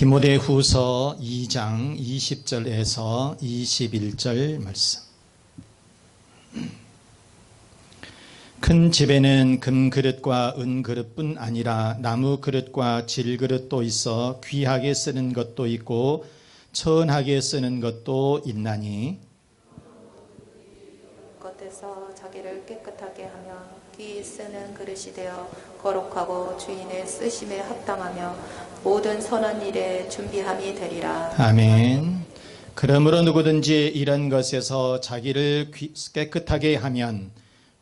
디모데후서 2장 20절에서 21절 말씀. 큰 집에는 금그릇과 은그릇뿐 아니라 나무그릇과 질그릇도 있어 귀하게 쓰는 것도 있고 천하게 쓰는 것도 있나니 겉에서 자기를 깨끗하게 하며 귀히 쓰는 그릇이 되어 거룩하고 주인의 쓰심에 합당하며 모든 선한 일에 준비함이 되리라. 아멘. 그러므로 누구든지 이런 것에서 자기를 깨끗하게 하면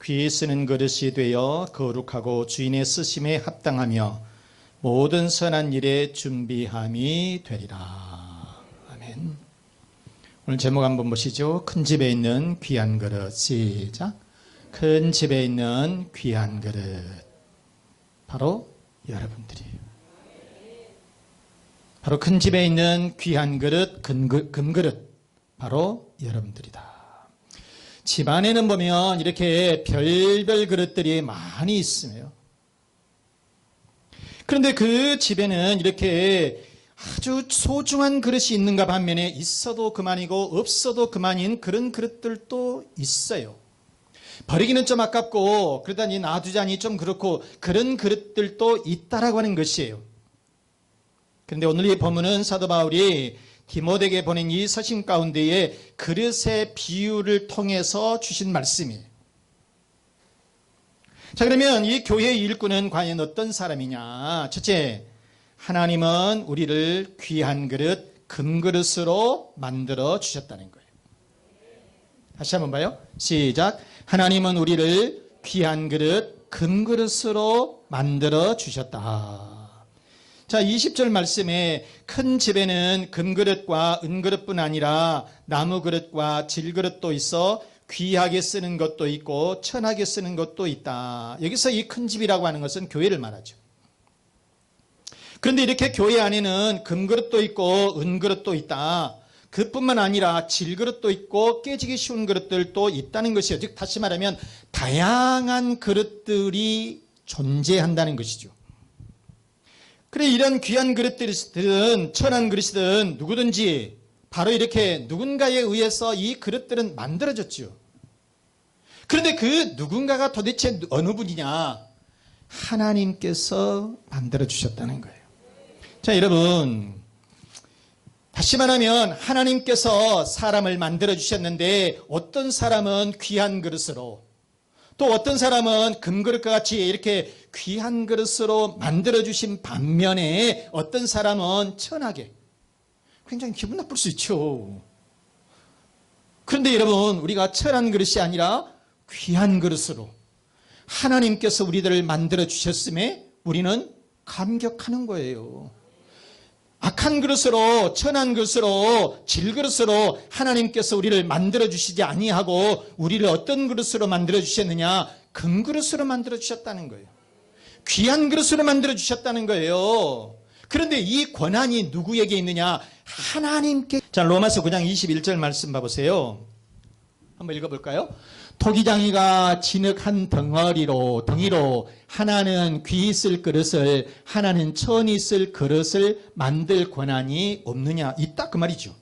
귀히 쓰는 그릇이 되어 거룩하고 주인의 쓰심에 합당하며 모든 선한 일에 준비함이 되리라. 아멘. 오늘 제목 한번 보시죠. 큰 집에 있는 귀한 그릇. 시작. 큰 집에 있는 귀한 그릇. 바로 여러분들이에요. 바로 큰 집에 있는 귀한 그릇, 금그릇. 바로 여러분들이다. 집안에는 보면 이렇게 별별 그릇들이 많이 있으며, 그런데 그 집에는 이렇게 아주 소중한 그릇이 있는가 반면에 있어도 그만이고 없어도 그만인 그런 그릇들도 있어요. 버리기는 좀 아깝고 그러다니 놔두자니 좀 그렇고 그런 그릇들도 있다라고 하는 것이에요. 그런데 오늘 이 본문은 사도 바울이 디모데에게 보낸 이 서신 가운데에 그릇의 비유를 통해서 주신 말씀이에요. 자, 그러면 이 교회의 일꾼은 과연 어떤 사람이냐? 첫째, 하나님은 우리를 귀한 그릇, 금그릇으로 만들어 주셨다는 거예요. 다시 한번 봐요. 시작. 하나님은 우리를 귀한 그릇, 금그릇으로 만들어 주셨다. 자, 20절 말씀에 큰 집에는 금그릇과 은그릇뿐 아니라 나무그릇과 질그릇도 있어 귀하게 쓰는 것도 있고 천하게 쓰는 것도 있다. 여기서 이 큰 집이라고 하는 것은 교회를 말하죠. 그런데 이렇게 교회 안에는 금그릇도 있고 은그릇도 있다. 그뿐만 아니라 질그릇도 있고 깨지기 쉬운 그릇들도 있다는 것이에요. 즉 다시 말하면 다양한 그릇들이 존재한다는 것이죠. 그래, 이런 귀한 그릇들이든 천한 그릇이든 누구든지 바로 이렇게 누군가에 의해서 이 그릇들은 만들어졌죠. 그런데 그 누군가가 도대체 어느 분이냐? 하나님께서 만들어주셨다는 거예요. 자, 여러분, 다시 말하면 하나님께서 사람을 만들어주셨는데 어떤 사람은 귀한 그릇으로, 또 어떤 사람은 금그릇과 같이 이렇게 귀한 그릇으로 만들어주신 반면에 어떤 사람은 천하게, 굉장히 기분 나쁠 수 있죠. 그런데 여러분, 우리가 천한 그릇이 아니라 귀한 그릇으로 하나님께서 우리들을 만들어주셨음에 우리는 감격하는 거예요. 악한 그릇으로, 천한 그릇으로, 질그릇으로 하나님께서 우리를 만들어주시지 아니하고 우리를 어떤 그릇으로 만들어주셨느냐? 금그릇으로 만들어주셨다는 거예요. 귀한 그릇으로 만들어주셨다는 거예요. 그런데 이 권한이 누구에게 있느냐? 하나님께. 자, 로마서 9장 21절 말씀 봐보세요. 한번 읽어볼까요? 토기장이가 진흙한 덩이로 하나는 귀히 쓸 그릇을, 하나는 천히 쓸 그릇을 만들 권한이 없느냐? 있다 그 말이죠.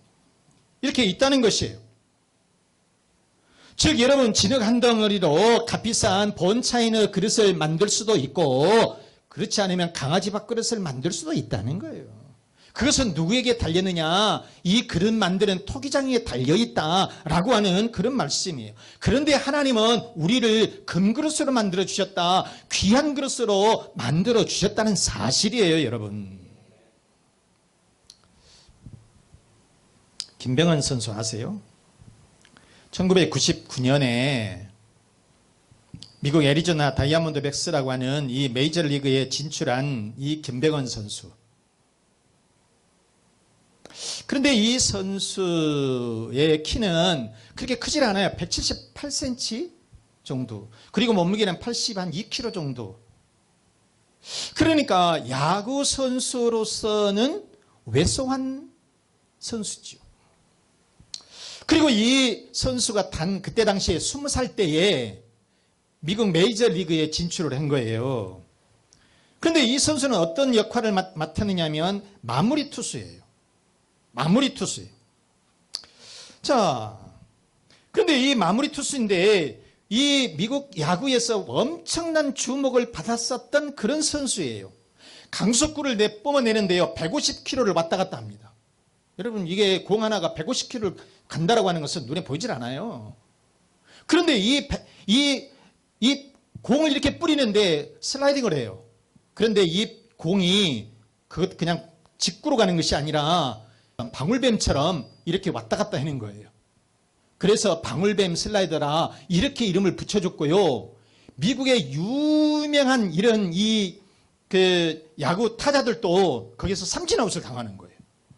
이렇게 있다는 것이에요. 즉 여러분, 진흙 한 덩어리로 값비싼 본차이너 그릇을 만들 수도 있고 그렇지 않으면 강아지 밥그릇을 만들 수도 있다는 거예요. 그것은 누구에게 달렸느냐? 이 그릇 만드는 토기장이에 달려있다라고 하는 그런 말씀이에요. 그런데 하나님은 우리를 금그릇으로 만들어주셨다, 귀한 그릇으로 만들어주셨다는 사실이에요, 여러분. 김병헌 선수 아세요? 1999년에 미국 애리조나 다이아몬드백스라고 하는 이 메이저리그에 진출한 이 김병헌 선수. 그런데 이 선수의 키는 그렇게 크질 않아요. 178cm 정도. 그리고 몸무게는 82kg 정도. 그러니까 야구 선수로서는 왜소한 선수죠. 그리고 이 선수가 그때 당시에 20살 때에 미국 메이저리그에 진출을 한 거예요. 그런데 이 선수는 어떤 역할을 맡았느냐 하면 마무리 투수예요. 마무리 투수예요. 자, 그런데 이 마무리 투수인데 이 미국 야구에서 엄청난 주목을 받았었던 그런 선수예요. 강속구를 뿜어내는데요, 150km를 왔다 갔다 합니다. 여러분, 이게 공 하나가 150km를 간다라고 하는 것은 눈에 보이질 않아요. 그런데 이 공을 이렇게 뿌리는데 슬라이딩을 해요. 그런데 이 공이 그냥 직구로 가는 것이 아니라 방울뱀처럼 이렇게 왔다 갔다 하는 거예요. 그래서 방울뱀 슬라이더라 이렇게 이름을 붙여줬고요. 미국의 유명한 이런 야구 타자들도 거기서 삼진아웃을 당하는 거예요.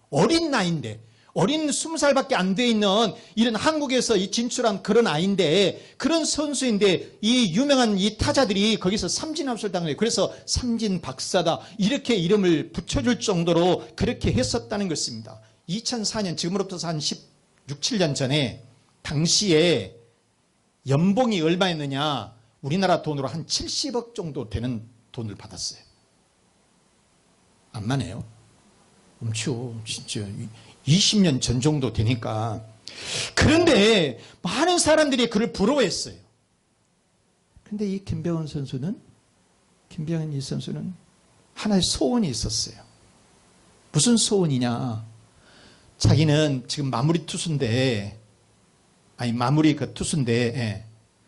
어린 나이인데, 어린 20살밖에 안 돼 있는 이런 한국에서 이 진출한 그런 아이인데, 그런 선수인데 이 유명한 이 타자들이 거기서 삼진아웃을 당해요. 그래서 삼진 박사다 이렇게 이름을 붙여줄 정도로 그렇게 했었다는 것입니다. 2004년, 지금으로부터 한 16, 17년 전에 당시에 연봉이 얼마였느냐, 우리나라 돈으로 한 70억 정도 되는 돈을 받았어요. 안 많아요? 엄청 진짜 20년 전 정도 되니까. 그런데 많은 사람들이 그를 부러워했어요. 그런데 이 김병헌 이 선수는 하나의 소원이 있었어요. 무슨 소원이냐? 자기는 지금 마무리 투수인데,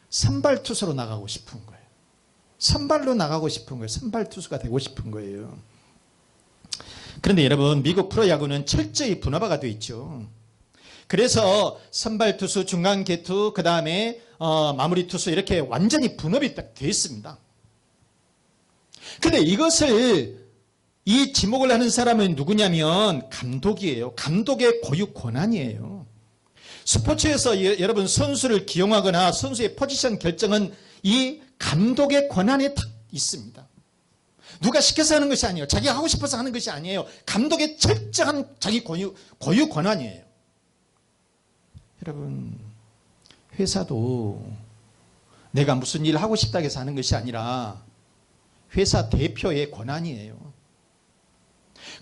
선발 투수로 나가고 싶은 거예요. 선발로 나가고 싶은 거예요. 선발 투수가 되고 싶은 거예요. 그런데 여러분, 미국 프로야구는 철저히 분화가 되어 있죠. 그래서 선발 투수, 중간 개투, 그 다음에 마무리 투수 이렇게 완전히 분업이 딱 되어 있습니다. 그런데 이 지목을 하는 사람은 누구냐면 감독이에요. 감독의 고유 권한이에요. 스포츠에서 여러분 선수를 기용하거나 선수의 포지션 결정은 이 감독의 권한에 딱 있습니다. 누가 시켜서 하는 것이 아니에요. 자기가 하고 싶어서 하는 것이 아니에요. 감독의 철저한 자기 고유 권한이에요. 여러분, 회사도 내가 무슨 일을 하고 싶다고 해서 하는 것이 아니라 회사 대표의 권한이에요.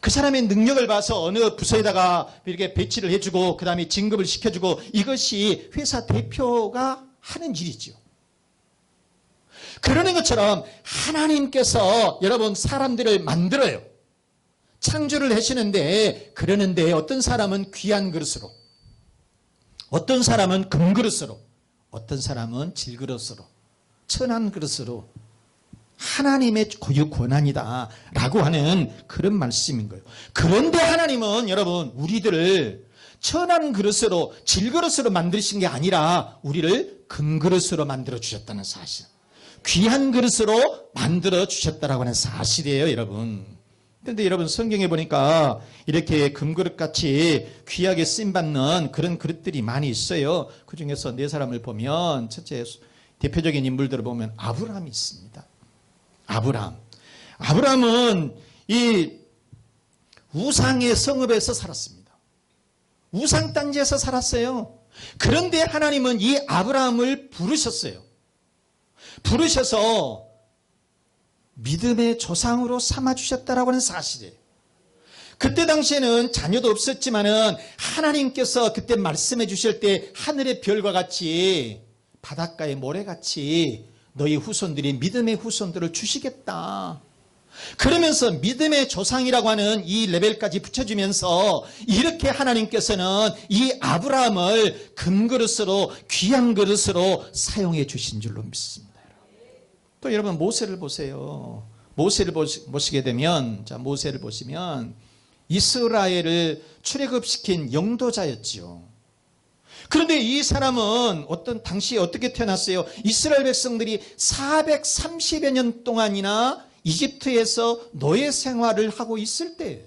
그 사람의 능력을 봐서 어느 부서에다가 이렇게 배치를 해주고 그 다음에 진급을 시켜주고, 이것이 회사 대표가 하는 일이죠. 그러는 것처럼 하나님께서 여러분 사람들을 만들어요. 창조를 하시는데, 그러는데 어떤 사람은 귀한 그릇으로, 어떤 사람은 금그릇으로, 어떤 사람은 질그릇으로, 천한 그릇으로, 하나님의 고유 권한이다 라고 하는 그런 말씀인 거예요. 그런데 하나님은 여러분 우리들을 천한 그릇으로, 질그릇으로 만드신 게 아니라 우리를 금그릇으로 만들어 주셨다는 사실, 귀한 그릇으로 만들어 주셨다라고 하는 사실이에요, 여러분. 그런데 여러분 성경에 보니까 이렇게 금그릇같이 귀하게 쓰임받는 그런 그릇들이 많이 있어요. 그 중에서 네 사람을 보면, 첫째 대표적인 인물들을 보면 아브라함이 있습니다. 아브라함은 이 우상의 성읍에서 살았습니다. 우상 단지에서 살았어요. 그런데 하나님은 이 아브라함을 부르셨어요. 부르셔서 믿음의 조상으로 삼아주셨다라고 하는 사실이에요. 그때 당시에는 자녀도 없었지만은 하나님께서 그때 말씀해 주실 때 하늘의 별과 같이, 바닷가의 모래같이 너희 후손들이 믿음의 후손들을 주시겠다. 그러면서 믿음의 조상이라고 하는 이 레벨까지 붙여주면서 이렇게 하나님께서는 이 아브라함을 금그릇으로, 귀한 그릇으로 사용해 주신 줄로 믿습니다. 또 여러분 모세를 보세요. 모세를 보시게 되면, 자, 모세를 보시면 이스라엘을 출애굽시킨 영도자였지요. 그런데 이 사람은 당시에 어떻게 태어났어요? 이스라엘 백성들이 430여 년 동안이나 이집트에서 노예 생활을 하고 있을 때,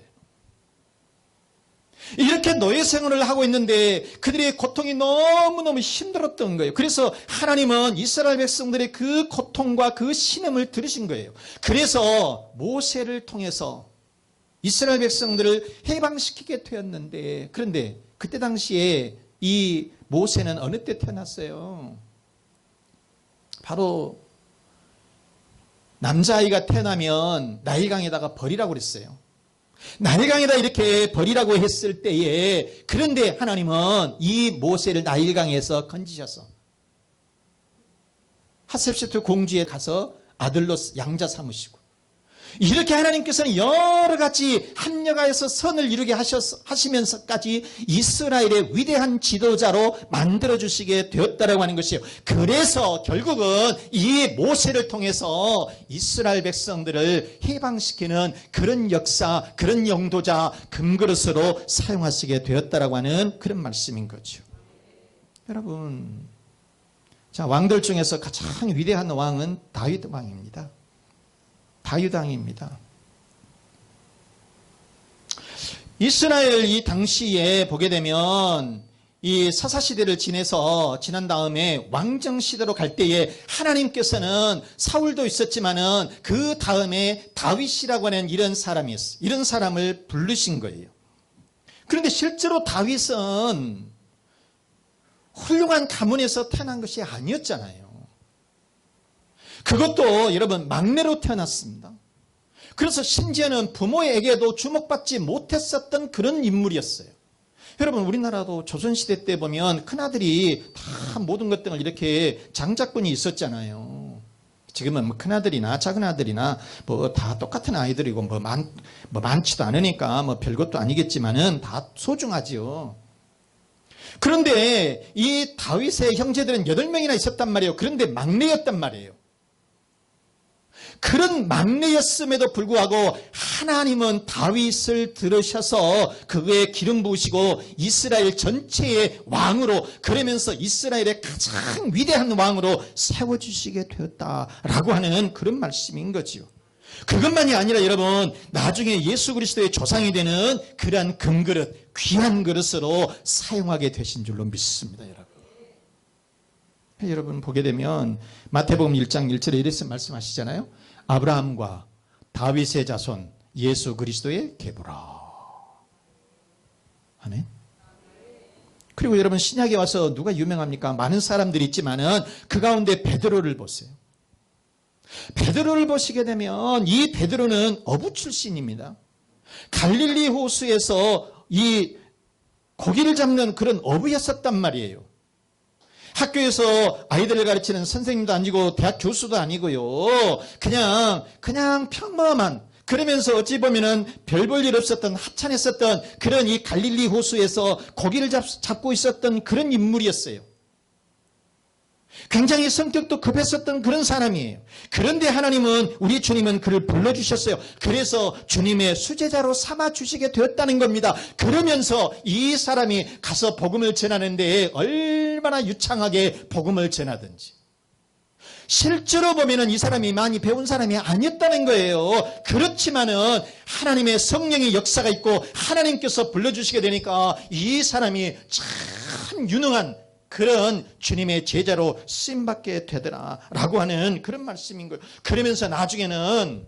이렇게 노예 생활을 하고 있는데 그들의 고통이 너무너무 힘들었던 거예요. 그래서 하나님은 이스라엘 백성들의 그 고통과 그 신음을 들으신 거예요. 그래서 모세를 통해서 이스라엘 백성들을 해방시키게 되었는데, 그런데 그때 당시에 이 모세는 어느 때 태어났어요? 바로 남자아이가 태어나면 나일강에다가 버리라고 그랬어요. 나일강에다 이렇게 버리라고 했을 때에, 그런데 하나님은 이 모세를 나일강에서 건지셔서 하셉세트 공주에 가서 아들로 양자 삼으시고, 이렇게 하나님께서는 여러 가지 합력하여서 선을 이루게 하시면서까지 이스라엘의 위대한 지도자로 만들어주시게 되었다라고 하는 것이에요. 그래서 결국은 이 모세를 통해서 이스라엘 백성들을 해방시키는 그런 역사, 그런 영도자, 금그릇으로 사용하시게 되었다라고 하는 그런 말씀인 거죠. 여러분, 자, 왕들 중에서 가장 위대한 왕은 다윗 왕입니다. 다윗 왕입니다. 이스라엘 이 당시에 보게 되면 이 사사시대를 지난 다음에 왕정시대로 갈 때에 하나님께서는 사울도 있었지만은 그 다음에 다윗이라고 하는 이런 사람이었어요. 이런 사람을 부르신 거예요. 그런데 실제로 다윗은 훌륭한 가문에서 태어난 것이 아니었잖아요. 그것도 여러분 막내로 태어났습니다. 그래서 심지어는 부모에게도 주목받지 못했었던 그런 인물이었어요. 여러분, 우리나라도 조선시대 때 보면 큰아들이 다 모든 것들을 이렇게 장자권이 있었잖아요. 지금은 뭐 큰아들이나 작은아들이나 뭐 다 똑같은 아이들이고 뭐 많지도 않으니까 뭐 별것도 아니겠지만은 다 소중하지요. 그런데 이 다윗의 형제들은 8명이나 있었단 말이에요. 그런데 막내였단 말이에요. 그런 막내였음에도 불구하고 하나님은 다윗을 들으셔서 그의 기름 부으시고 이스라엘 전체의 왕으로, 그러면서 이스라엘의 가장 위대한 왕으로 세워주시게 되었다라고 하는 그런 말씀인 거지요. 그것만이 아니라 여러분, 나중에 예수 그리스도의 조상이 되는 그러한 금그릇, 귀한 그릇으로 사용하게 되신 줄로 믿습니다. 여러분 보게 되면 마태복음 1장 1절에 이렇게 말씀하시잖아요. 아브라함과 다윗의 자손 예수 그리스도의 계보라. 아멘. 그리고 여러분, 신약에 와서 누가 유명합니까? 많은 사람들이 있지만은 그 가운데 베드로를 보세요. 베드로를 보시게 되면 이 베드로는 어부 출신입니다. 갈릴리 호수에서 이 고기를 잡는 그런 어부였었단 말이에요. 학교에서 아이들을 가르치는 선생님도 아니고 대학 교수도 아니고요. 그냥 평범한, 그러면서 어찌 보면은 별 볼 일 없었던, 하찮았었던 그런 이 갈릴리 호수에서 고기를 잡고 있었던 그런 인물이었어요. 굉장히 성격도 급했었던 그런 사람이에요. 그런데 하나님은, 우리 주님은 그를 불러주셨어요. 그래서 주님의 수제자로 삼아주시게 되었다는 겁니다. 그러면서 이 사람이 가서 복음을 전하는 데에 얼마나 유창하게 복음을 전하든지. 실제로 보면은 이 사람이 많이 배운 사람이 아니었다는 거예요. 그렇지만은 하나님의 성령의 역사가 있고 하나님께서 불러주시게 되니까 이 사람이 참 유능한 그런 주님의 제자로 쓰임받게 되더라라고 하는 그런 말씀인 거예요. 그러면서 나중에는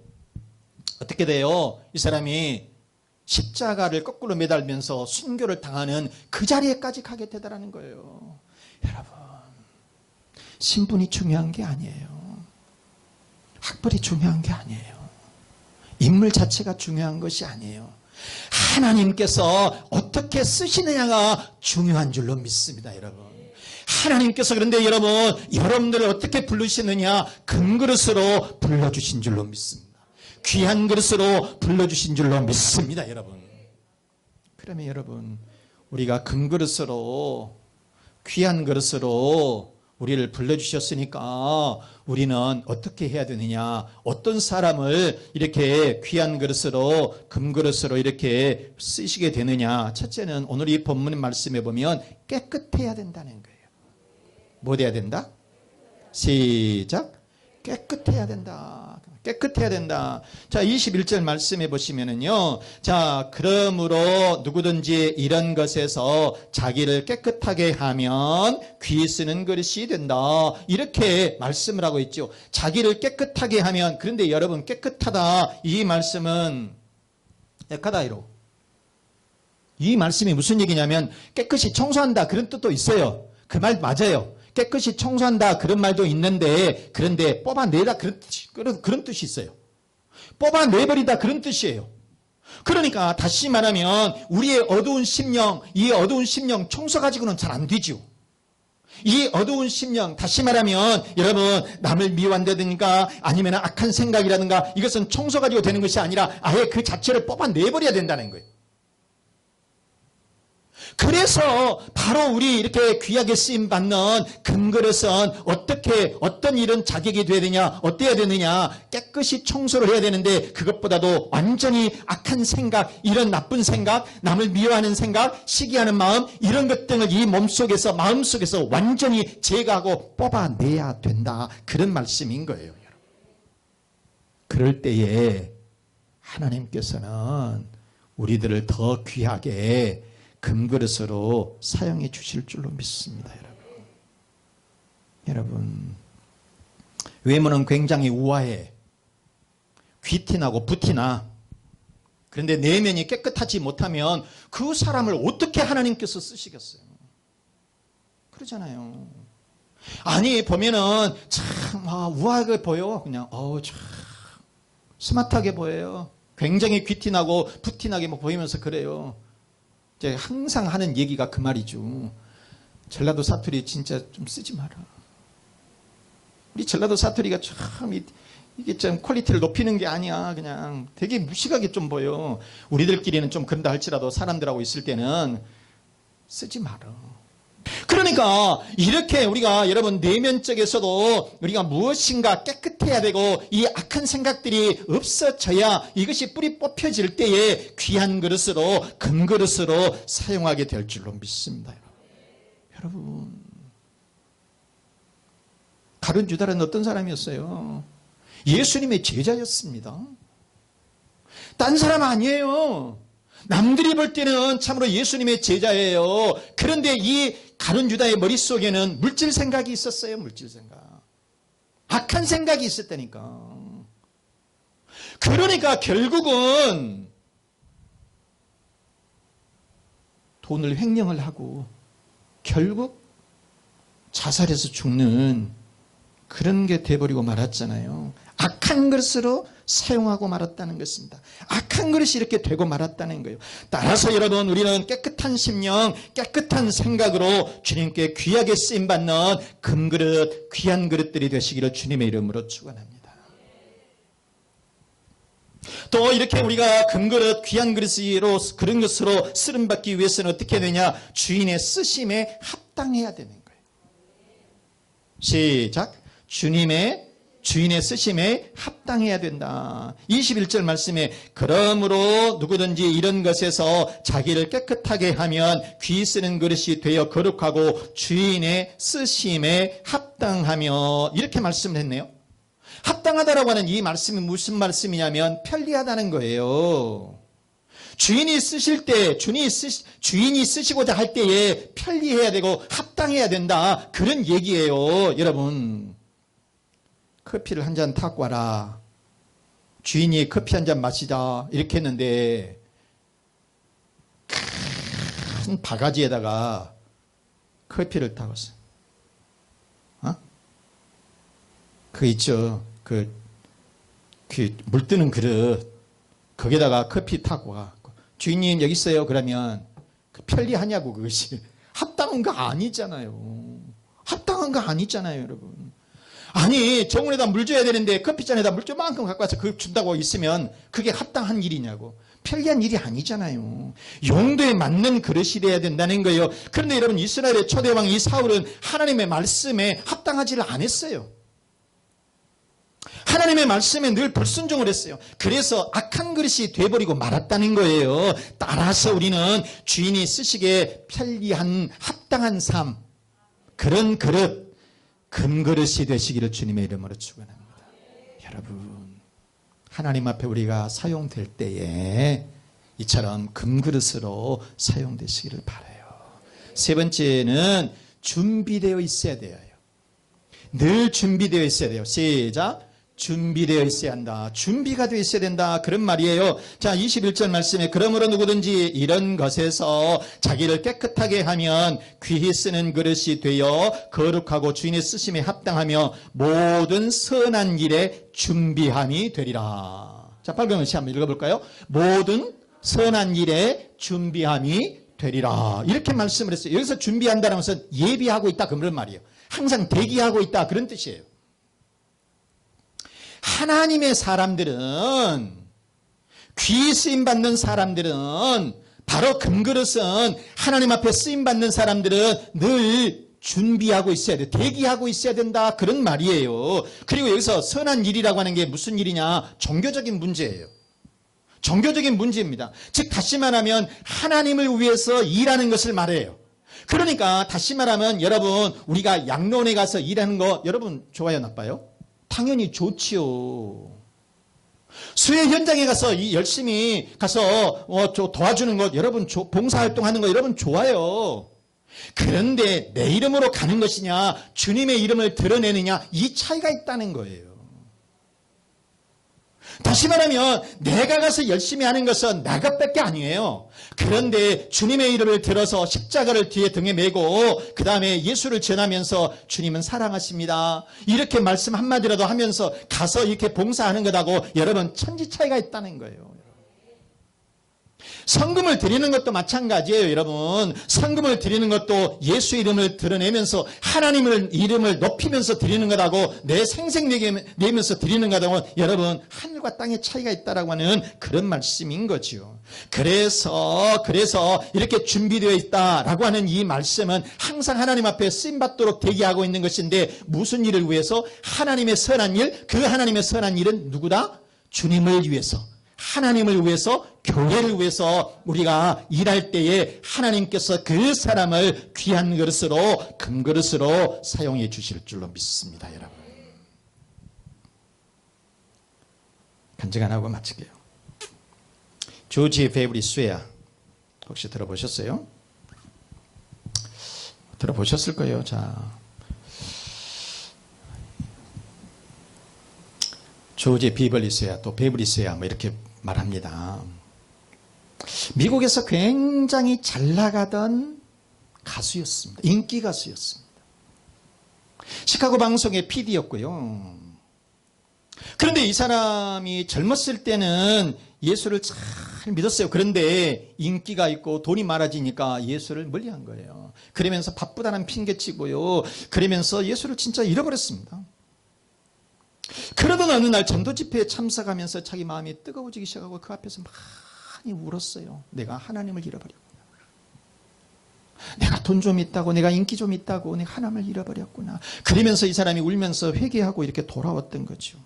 어떻게 돼요? 이 사람이 십자가를 거꾸로 매달면서 순교를 당하는 그 자리에까지 가게 되더라는 거예요. 여러분, 신분이 중요한 게 아니에요. 학벌이 중요한 게 아니에요. 인물 자체가 중요한 것이 아니에요. 하나님께서 어떻게 쓰시느냐가 중요한 줄로 믿습니다, 여러분. 하나님께서 그런데 여러분들을 어떻게 부르시느냐? 금그릇으로 불러주신 줄로 믿습니다. 귀한 그릇으로 불러주신 줄로 믿습니다, 여러분. 그러면 여러분, 우리가 금그릇으로, 귀한 그릇으로 우리를 불러주셨으니까 우리는 어떻게 해야 되느냐? 어떤 사람을 이렇게 귀한 그릇으로, 금그릇으로 이렇게 쓰시게 되느냐? 첫째는 오늘 이 본문 말씀에 보면 깨끗해야 된다는 거예요. 뭐 돼야 된다? 시작. 깨끗해야 된다. 깨끗해야 된다. 자, 21절 말씀해 보시면은요. 자, 그러므로 누구든지 이런 것에서 자기를 깨끗하게 하면 귀 쓰는 그릇이 된다. 이렇게 말씀을 하고 있죠. 자기를 깨끗하게 하면. 그런데 여러분, 깨끗하다. 이 말씀은 에카다이로. 이 말씀이 무슨 얘기냐면 깨끗이 청소한다. 그런 뜻도 있어요. 그 말 맞아요. 깨끗이 청소한다 그런 말도 있는데 그런데 뽑아내다 그런 뜻이 있어요. 뽑아내버리다 그런 뜻이에요. 그러니까 다시 말하면 우리의 어두운 심령, 이 어두운 심령 청소 가지고는 잘 안 되죠. 이 어두운 심령, 다시 말하면 여러분 남을 미워한다든가 아니면 악한 생각이라든가 이것은 청소 가지고 되는 것이 아니라 아예 그 자체를 뽑아내버려야 된다는 거예요. 그래서 바로 우리 이렇게 귀하게 쓰임받는 금그릇은 어떤 일은 자격이 돼야 되냐, 어때야 되느냐, 깨끗이 청소를 해야 되는데 그것보다도 완전히 악한 생각, 이런 나쁜 생각, 남을 미워하는 생각, 시기하는 마음, 이런 것 등을 이 몸속에서, 마음속에서 완전히 제거하고 뽑아내야 된다. 그런 말씀인 거예요. 여러분. 그럴 때에 하나님께서는 우리들을 더 귀하게 금그릇으로 사용해 주실 줄로 믿습니다. 여러분 외모는 굉장히 우아해, 귀티나고 부티나. 그런데 내면이 깨끗하지 못하면 그 사람을 어떻게 하나님께서 쓰시겠어요? 그러잖아요. 아니 보면은 참 우아하게 보여. 그냥 참 스마트하게 보여요. 굉장히 귀티나고 부티나게 보이면서 그래요. 항상 하는 얘기가 그 말이죠. 전라도 사투리 진짜 좀 쓰지 마라. 우리 전라도 사투리가 참 이게 좀 퀄리티를 높이는 게 아니야. 그냥 되게 무식하게 좀 보여. 우리들끼리는 좀 그런다 할지라도 사람들하고 있을 때는 쓰지 마라. 그러니까 이렇게 우리가 여러분 내면적에서도 우리가 무엇인가 깨끗해야 되고 이 악한 생각들이 없어져야 이것이 뿌리 뽑혀질 때에 귀한 그릇으로 금그릇으로 사용하게 될 줄로 믿습니다. 여러분 가룟 유다는 어떤 사람이었어요? 예수님의 제자였습니다. 딴 사람 아니에요. 남들이 볼 때는 참으로 예수님의 제자예요. 그런데 이 가룟 유다의 머릿속에는 물질 생각이 있었어요. 물질 생각. 악한 생각이 있었다니까. 그러니까 결국은 돈을 횡령을 하고 결국 자살해서 죽는 그런 게 돼버리고 말았잖아요. 악한 것으로 사용하고 말았다는 것입니다. 악한 그릇이 이렇게 되고 말았다는 거예요. 따라서 여러분 우리는 깨끗한 심령, 깨끗한 생각으로 주님께 귀하게 쓰임받는 금그릇, 귀한 그릇들이 되시기를 주님의 이름으로 축원합니다. 또 이렇게 우리가 금그릇, 귀한 그릇으로 그런 것으로 쓰임받기 위해서는 어떻게 되냐? 주인의 쓰심에 합당해야 되는 거예요. 시작. 주인의 쓰심에 합당해야 된다. 21절 말씀에 그러므로 누구든지 이런 것에서 자기를 깨끗하게 하면 귀 쓰는 그릇이 되어 거룩하고 주인의 쓰심에 합당하며 이렇게 말씀을 했네요. 합당하다라고 하는 이 말씀이 무슨 말씀이냐면 편리하다는 거예요. 주인이 쓰실 때 주인이 쓰시고자 할 때에 편리해야 되고 합당해야 된다. 그런 얘기예요. 여러분 커피를 한 잔 타고 와라. 주인이 커피 한 잔 마시자 이렇게 했는데 큰 바가지에다가 커피를 타고 왔어요. 그 있죠. 물 뜨는 그릇 거기다가 커피 타고 와. 주인님 여기 있어요. 그러면 편리하냐고. 그것이 합당한 거 아니잖아요. 합당한 거 아니잖아요. 여러분. 아니 정원에다 물 줘야 되는데 커피잔에다 물 좀만큼 갖고 와서 그거 준다고 있으면 그게 합당한 일이냐고. 편리한 일이 아니잖아요. 용도에 맞는 그릇이 돼야 된다는 거예요. 그런데 여러분 이스라엘의 초대왕 이 사울은 하나님의 말씀에 합당하지를 않았어요. 하나님의 말씀에 늘 불순종을 했어요. 그래서 악한 그릇이 돼버리고 말았다는 거예요. 따라서 우리는 주인이 쓰시기에 편리한 합당한 삶, 그런 그릇, 금그릇이 되시기를 주님의 이름으로 축원합니다. 여러분 하나님 앞에 우리가 사용될 때에 이처럼 금그릇으로 사용되시기를 바라요. 세 번째는 준비되어 있어야 돼요. 늘 준비되어 있어야 돼요. 시작. 준비되어 있어야 한다. 준비가 되어 있어야 된다. 그런 말이에요. 자, 21절 말씀에 그러므로 누구든지 이런 것에서 자기를 깨끗하게 하면 귀히 쓰는 그릇이 되어 거룩하고 주인의 쓰심에 합당하며 모든 선한 일에 준비함이 되리라. 자, 빨간 시 한번 읽어볼까요? 모든 선한 일에 준비함이 되리라. 이렇게 말씀을 했어요. 여기서 준비한다는 것은 예비하고 있다. 그런 말이에요. 항상 대기하고 있다. 그런 뜻이에요. 하나님의 사람들은, 귀 쓰임받는 사람들은, 바로 금그릇은 하나님 앞에 쓰임받는 사람들은 늘 준비하고 있어야 돼. 대기하고 있어야 된다. 그런 말이에요. 그리고 여기서 선한 일이라고 하는 게 무슨 일이냐? 종교적인 문제예요. 종교적인 문제입니다. 즉 다시 말하면 하나님을 위해서 일하는 것을 말해요. 그러니까 다시 말하면 여러분, 우리가 양로원에 가서 일하는 거 여러분 좋아요, 나빠요? 당연히 좋지요. 수해 현장에 가서 열심히 가서 도와주는 것, 여러분 봉사활동하는 거 여러분 좋아요. 그런데 내 이름으로 가는 것이냐, 주님의 이름을 드러내느냐, 이 차이가 있다는 거예요. 다시 말하면 내가 가서 열심히 하는 것은 나 것밖에 아니에요. 그런데 주님의 이름을 들어서 십자가를 뒤에 등에 메고 그 다음에 예수를 전하면서 주님은 사랑하십니다, 이렇게 말씀 한마디라도 하면서 가서 이렇게 봉사하는 것하고 여러분 천지 차이가 있다는 거예요. 성금을 드리는 것도 마찬가지예요. 여러분, 성금을 드리는 것도 예수 이름을 드러내면서 하나님의 이름을 높이면서 드리는 것하고 내 생색 내면서 드리는 것하고 여러분 하늘과 땅의 차이가 있다라고 하는 그런 말씀인 거죠. 그래서 이렇게 준비되어 있다라고 하는 이 말씀은 항상 하나님 앞에 쓰임받도록 대기하고 있는 것인데, 무슨 일을 위해서? 하나님의 선한 일. 그 하나님의 선한 일은 누구다? 주님을 위해서, 하나님을 위해서, 교회를 위해서 우리가 일할 때에 하나님께서 그 사람을 귀한 그릇으로, 금그릇으로 사용해 주실 줄로 믿습니다. 여러분, 간증 안 하고 마칠게요. 조지 베이브리 스웨어 혹시 들어보셨어요? 들어보셨을 거예요. 자, 조지 비벌리 스웨어, 또 베이브리 스웨어 뭐 이렇게 말합니다. 미국에서 굉장히 잘 나가던 가수였습니다. 인기 가수였습니다. 시카고 방송의 PD였고요. 그런데 이 사람이 젊었을 때는 예수를 잘 믿었어요. 그런데 인기가 있고 돈이 많아지니까 예수를 멀리한 거예요. 그러면서 바쁘다는 핑계치고요. 그러면서 예수를 진짜 잃어버렸습니다. 그러던 어느 날 전도 집회에 참석하면서 자기 마음이 뜨거워지기 시작하고 그 앞에서 많이 울었어요. 내가 하나님을 잃어버렸구나. 내가 돈 좀 있다고, 내가 인기 좀 있다고 내가 하나님을 잃어버렸구나. 그러면서 이 사람이 울면서 회개하고 이렇게 돌아왔던 거죠.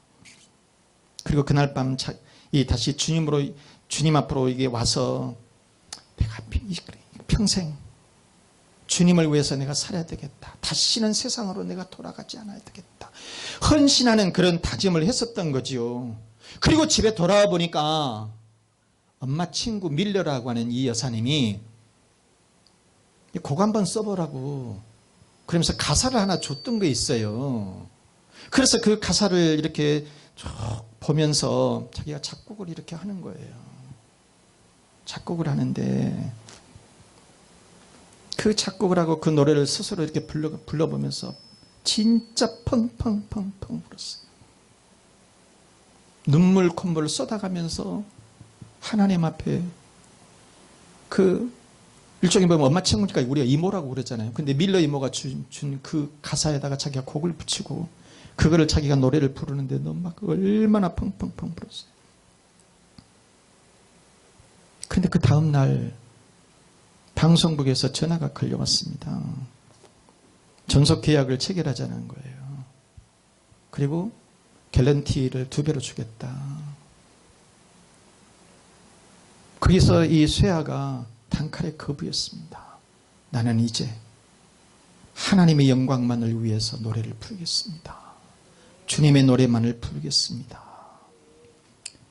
그리고 그날 밤 다시 주님 앞으로 이게 와서 내가 평생 주님을 위해서 내가 살아야 되겠다. 다시는 세상으로 내가 돌아가지 않아야 되겠다. 헌신하는 그런 다짐을 했었던 거지요. 그리고 집에 돌아와 보니까 엄마 친구 밀러라고 하는 이 여사님이 곡 한번 써보라고 그러면서 가사를 하나 줬던 게 있어요. 그래서 그 가사를 이렇게 쭉 보면서 자기가 작곡을 이렇게 하는 거예요. 작곡을 하는데 그 작곡을 하고 그 노래를 스스로 이렇게 불러보면서 진짜 펑펑펑펑 울었어요. 눈물 콧물을 쏟아가면서 하나님 앞에 그 일종의 보면 엄마 친구니까 우리가 이모라고 그러잖아요. 근데 밀러 이모가 준 그 가사에다가 자기가 곡을 붙이고 그거를 자기가 노래를 부르는데 너무 막 얼마나 펑펑펑 불었어요. 근데 그 다음날 방송국에서 전화가 걸려왔습니다. 전속 계약을 체결하자는 거예요. 그리고 갤런티를 2배로 주겠다. 거기서 이 쇠아가 단칼에 거부했습니다. 나는 이제 하나님의 영광만을 위해서 노래를 부르겠습니다. 주님의 노래만을 부르겠습니다.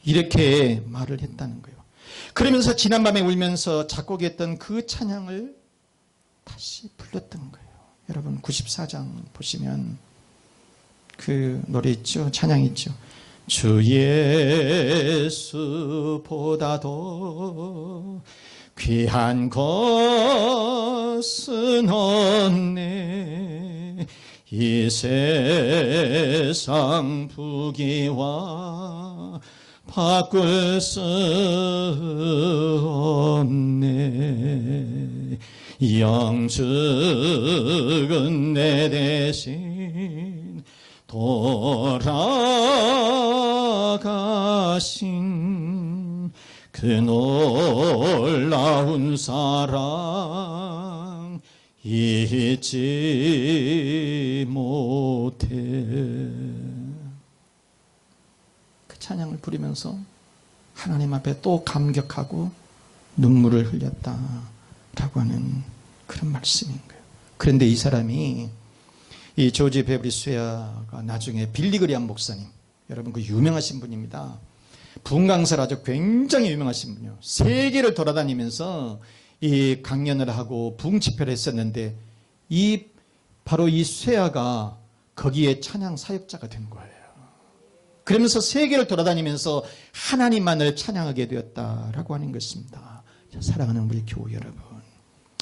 이렇게 말을 했다는 거예요. 그러면서 지난밤에 울면서 작곡했던 그 찬양을 다시 불렀던 거예요. 여러분 94장 보시면 그 노래 있죠. 찬양 있죠. 주 예수보다도 귀한 것은 없네. 이 세상 부귀와 바꿀 수 없네. 영적은 내 대신 돌아가신 그 놀라운 사랑 잊지 못해. 그 찬양을 부르면서 하나님 앞에 또 감격하고 눈물을 흘렸다라고 하는 그런 말씀인 거예요. 그런데 이 사람이, 이 조지 베브리 스웨어가 나중에 빌리그리암 목사님, 여러분 그 유명하신 분입니다. 부흥강사로 아주 굉장히 유명하신 분이요. 세계를 돌아다니면서 이 강연을 하고 부흥 집회를 했었는데, 바로 이 스웨어가 거기에 찬양 사역자가 된 거예요. 그러면서 세계를 돌아다니면서 하나님만을 찬양하게 되었다라고 하는 것입니다. 사랑하는 우리 교우 여러분,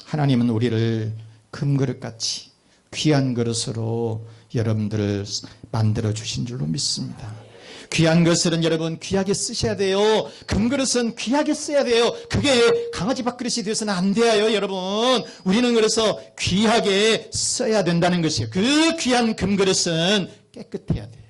하나님은 우리를 금그릇같이 귀한 그릇으로 여러분들을 만들어 주신 줄로 믿습니다. 귀한 것은 여러분 귀하게 쓰셔야 돼요. 금그릇은 귀하게 써야 돼요. 그게 강아지 밥그릇이 되어서는 안 돼요. 여러분, 우리는 그래서 귀하게 써야 된다는 것이에요. 그 귀한 금그릇은 깨끗해야 돼요.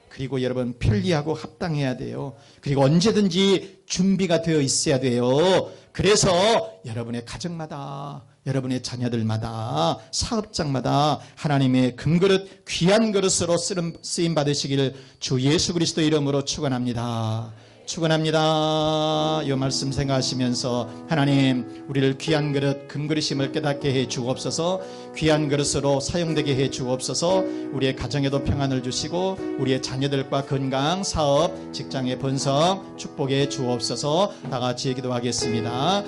그리고 여러분 편리하고 합당해야 돼요. 그리고 언제든지 준비가 되어 있어야 돼요. 그래서 여러분의 가정마다, 여러분의 자녀들마다, 사업장마다 하나님의 금그릇, 귀한 그릇으로 쓰임 받으시기를 주 예수 그리스도 이름으로 축원합니다. 축원합니다. 이 말씀 생각하시면서 하나님, 우리를 귀한 그릇, 금그릇임을 깨닫게 해 주옵소서. 귀한 그릇으로 사용되게 해 주옵소서. 우리의 가정에도 평안을 주시고 우리의 자녀들과 건강, 사업, 직장의 번성 축복해 주옵소서. 다 같이 기도하겠습니다.